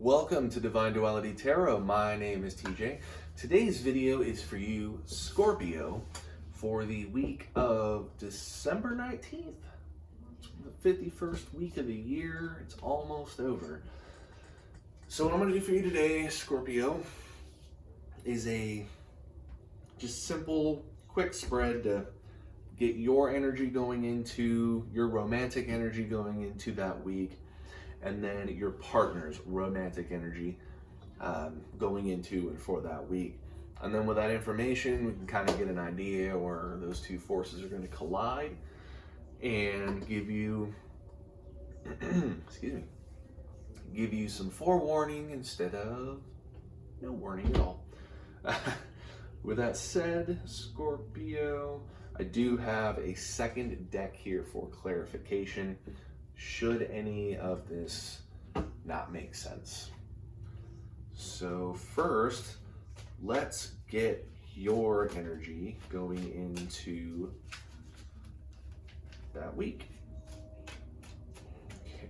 Welcome to Divine Duality Tarot. My name is TJ. Today's video is for you, Scorpio, for the week of December 19th. The 51st week of the year. It's almost over. So what I'm going to do for you today, Scorpio, is a just simple, quick spread to get your energy going into, your romantic energy going into that week, and then your partner's romantic energy going into and for that week. And then with that information, we can kind of get an idea where those two forces are going to collide and give you, excuse me, give you some forewarning instead of no warning at all. With that said, Scorpio, I do have a second deck here for clarification, should any of this not make sense. So first, let's get your energy going into that week. Okay.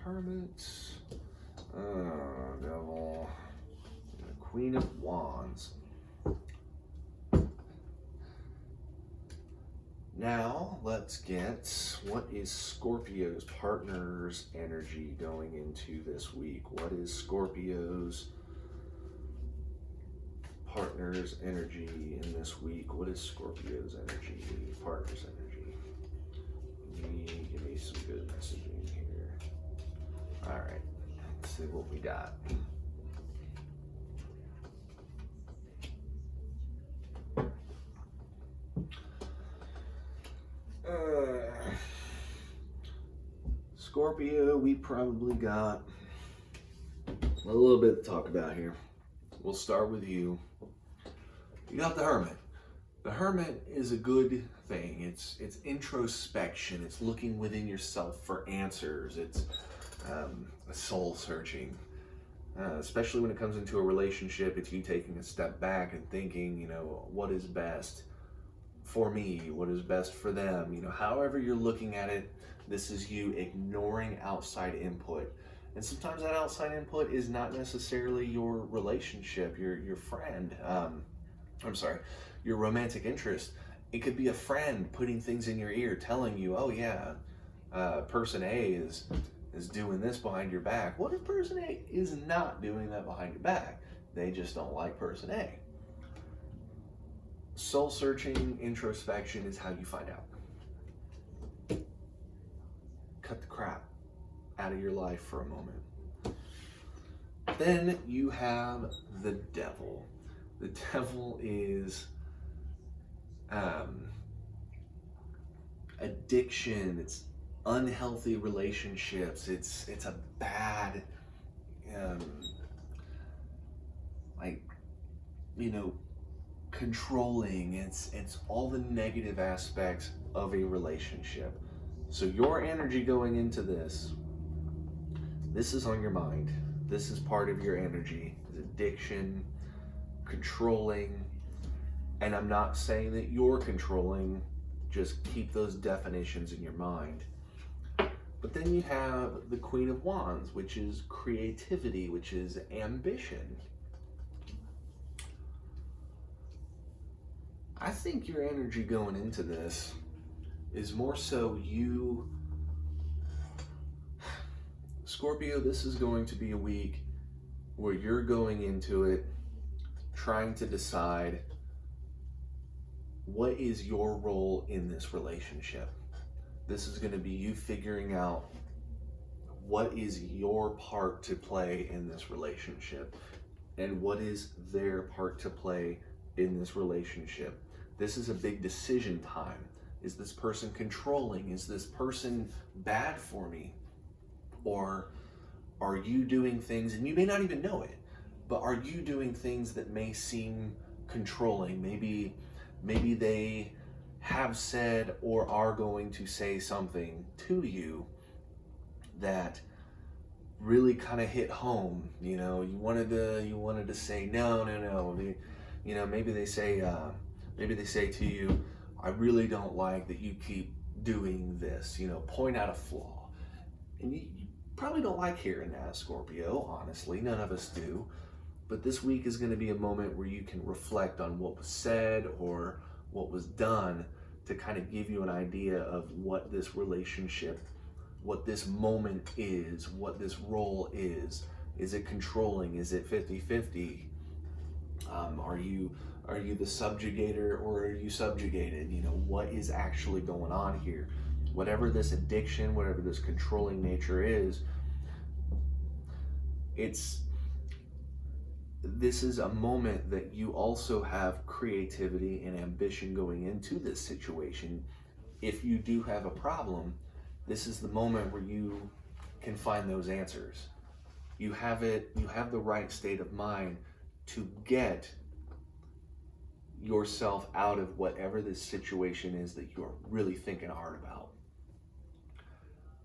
Hermit, Devil, and the Queen of Wands. Now, let's get what is Scorpio's partner's energy going into this week. What is Scorpio's partner's energy in this week? What is Scorpio's energy, partner's energy? Give me some good messaging here. All right, let's see what we got. Scorpio, we probably got a little bit to talk about here. We'll start with you. You got the Hermit. The Hermit is a good thing. It's introspection. It's looking within yourself for answers. It's a soul searching. Especially when it comes into a relationship, it's you taking a step back and thinking, you know, what is best for me? What is best for them? You know, however you're looking at it, this is you ignoring outside input. And sometimes that outside input is not necessarily your relationship, your friend. Your romantic interest. It could be a friend putting things in your ear, telling you, oh yeah, person A is doing this behind your back. What if person A is not doing that behind your back? They just don't like person A. Soul searching, introspection is how you find out. Cut the crap out of your life for a moment. Then you have the Devil. The Devil is addiction. It's unhealthy relationships. It's a bad, controlling. It's all the negative aspects of a relationship. So your energy going into this is on your mind. This is part of your energy. It's addiction, controlling, and I'm not saying that you're controlling, just keep those definitions in your mind. But then you have the Queen of Wands, which is creativity, which is ambition. I think your energy going into this is more so you, Scorpio, this is going to be a week where you're going into it trying to decide what is your role in this relationship. This is going to be you figuring out what is your part to play in this relationship and what is their part to play in this relationship. This is a big decision time. Is this person controlling? Is this person bad for me? Or are you doing things, and you may not even know it, but are you doing things that may seem controlling? Maybe they have said or are going to say something to you that really kind of hit home. You know, you wanted to say no. Maybe they say to you, I really don't like that you keep doing this, point out a flaw. And you probably don't like hearing that, Scorpio, honestly. None of us do. But this week is going to be a moment where you can reflect on what was said or what was done to kind of give you an idea of what this relationship, what this moment is, what this role is. Is it controlling? Is it 50-50? Are you the subjugator or are you subjugated? You know, what is actually going on here? Whatever this addiction, whatever this controlling nature is, this is a moment that you also have creativity and ambition going into this situation. If you do have a problem, this is the moment where you can find those answers. You have the right state of mind to get yourself out of whatever this situation is that you're really thinking hard about.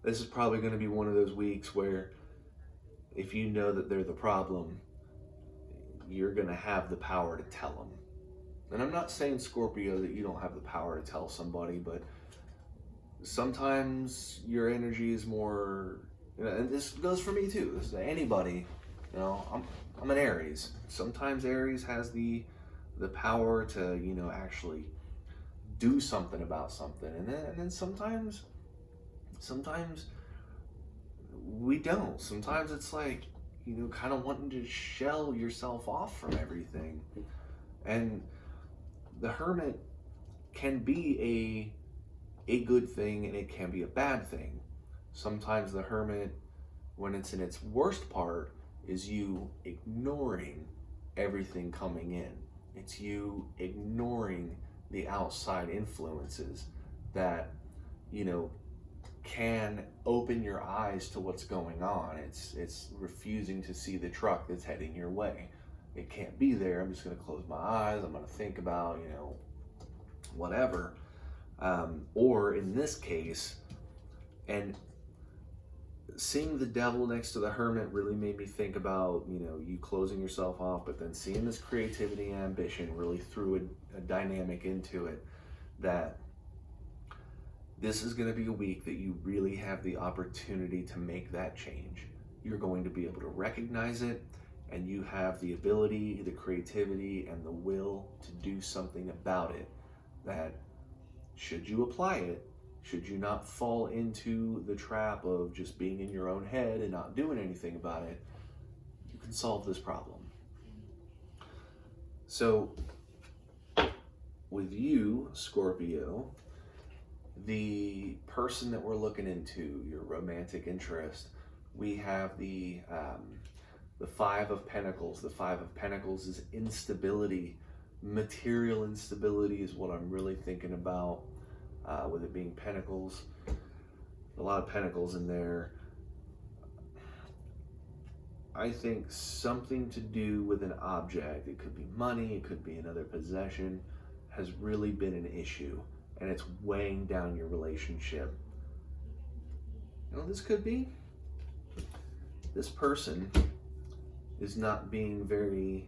This is probably going to be one of those weeks where if you know that they're the problem, you're going to have the power to tell them. And I'm not saying, Scorpio, that you don't have the power to tell somebody, but sometimes your energy is more, and this goes for me too, this is anybody, you know, I'm an Aries. Sometimes Aries has the power to, you know, actually do something about something, and then sometimes we don't. Sometimes it's like, you know, kind of wanting to shell yourself off from everything. And the Hermit can be a good thing and it can be a bad thing. Sometimes the Hermit, when it's in its worst part, is you ignoring everything coming in. It's you ignoring the outside influences that, you know, can open your eyes to what's going on. It's refusing to see the truck that's heading your way. It can't be there. I'm just going to close my eyes. I'm going to think about, you know, whatever. Or in this case, and seeing the devil next to the Hermit really made me think about, you know, you closing yourself off, but then seeing this creativity and ambition really threw a dynamic into it that this is going to be a week that you really have the opportunity to make that change. You're going to be able to recognize it, and you have the ability, the creativity, and the will to do something about it. That should you apply it, should you not fall into the trap of just being in your own head and not doing anything about it, you can solve this problem. So, with you, Scorpio, the person that we're looking into, your romantic interest, we have the Five of Pentacles. The Five of Pentacles is instability. Material instability is what I'm really thinking about, with it being pentacles. A lot of pentacles in there. I think something to do with an object, it could be money, it could be another possession, has really been an issue. And it's weighing down your relationship. You know, this could be, this person is not being very,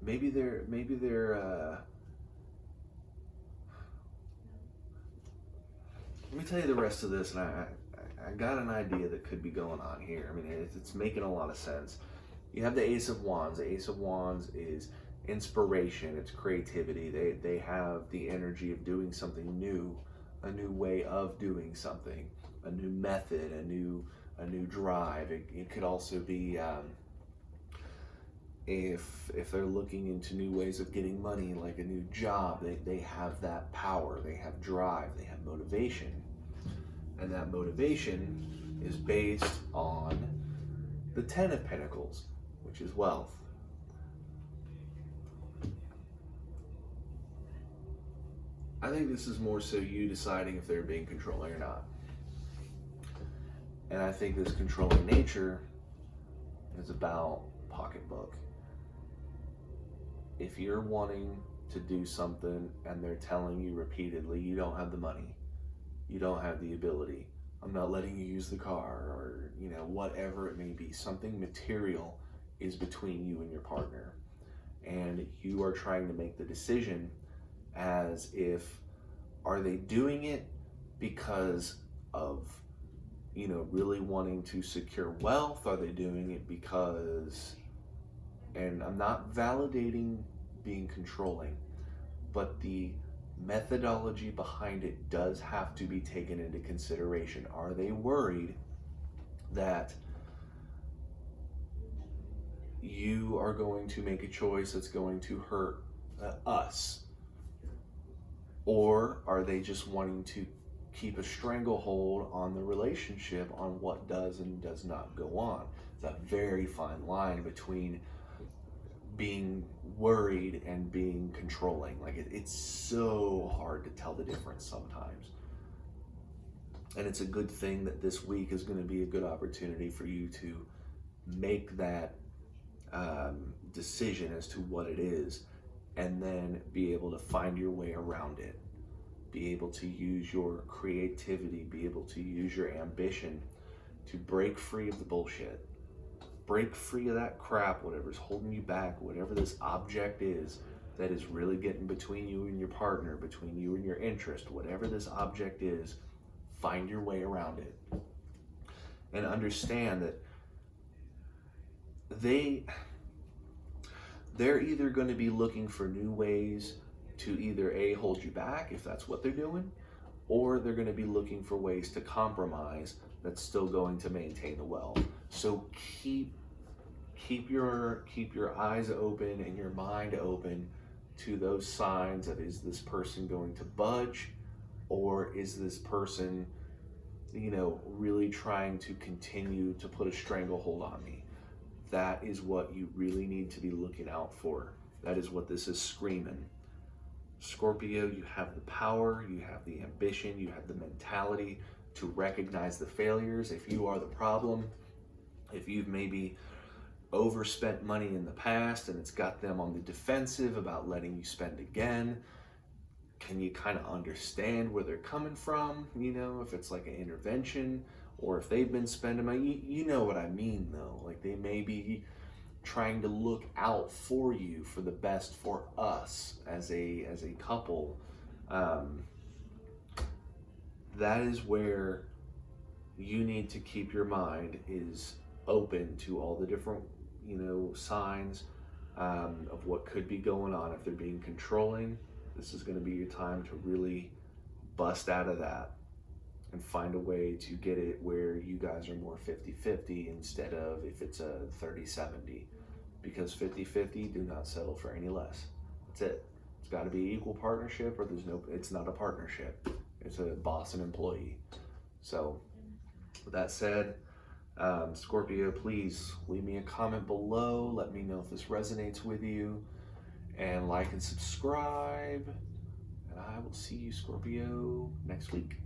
maybe they're let me tell you the rest of this, and I got an idea that could be going on here. I mean, it's making a lot of sense. You have the Ace of Wands. The Ace of Wands is inspiration, it's creativity. They have the energy of doing something new, a new way of doing something, a new method, a new drive. It could also be if they're looking into new ways of getting money, like a new job, they have that power, they have drive, they have motivation. And that motivation is based on the Ten of Pentacles, which is wealth. I think this is more so you deciding if they're being controlling or not. And I think this controlling nature is about pocketbook. If you're wanting to do something and they're telling you repeatedly, you don't have the money, you don't have the ability, I'm not letting you use the car, or, you know, whatever it may be, something material is between you and your partner. And you are trying to make the decision as if, are they doing it because of, really wanting to secure wealth? Are they doing it because, and I'm not validating being controlling, but the methodology behind it does have to be taken into consideration. Are they worried that you are going to make a choice that's going to hurt us? Or are they just wanting to keep a stranglehold on the relationship, on what does and does not go on? It's a very fine line between being worried and being controlling. Like it's so hard to tell the difference sometimes. And it's a good thing that this week is going to be a good opportunity for you to make that decision as to what it is, and then be able to find your way around it. Be able to use your creativity, be able to use your ambition to break free of the bullshit. Break free of that crap, whatever's holding you back, whatever this object is that is really getting between you and your partner, between you and your interest, whatever this object is, find your way around it. And understand that they're either going to be looking for new ways to either A, hold you back if that's what they're doing, or they're going to be looking for ways to compromise that's still going to maintain the wealth. So keep your eyes open and your mind open to those signs of, is this person going to budge, or is this person, really trying to continue to put a stranglehold on me? That is what you really need to be looking out for. That is what this is screaming. Scorpio, you have the power, you have the ambition, you have the mentality to recognize the failures. If you are the problem, if you've maybe overspent money in the past and it's got them on the defensive about letting you spend again, can you kind of understand where they're coming from? If it's like an intervention, or if they've been spending money, you know what I mean though. Like they may be trying to look out for you for the best for us as a couple. That is where you need to keep your mind is open to all the different signs of what could be going on. If they're being controlling, this is going to be your time to really bust out of that and find a way to get it where you guys are more 50-50 instead of if it's a 30-70. Because 50-50, do not settle for any less. That's it. It's got to be equal partnership, or it's not a partnership. It's a boss and employee. So with that said, Scorpio, please leave me a comment below. Let me know if this resonates with you, and like and subscribe. And I will see you, Scorpio, next week.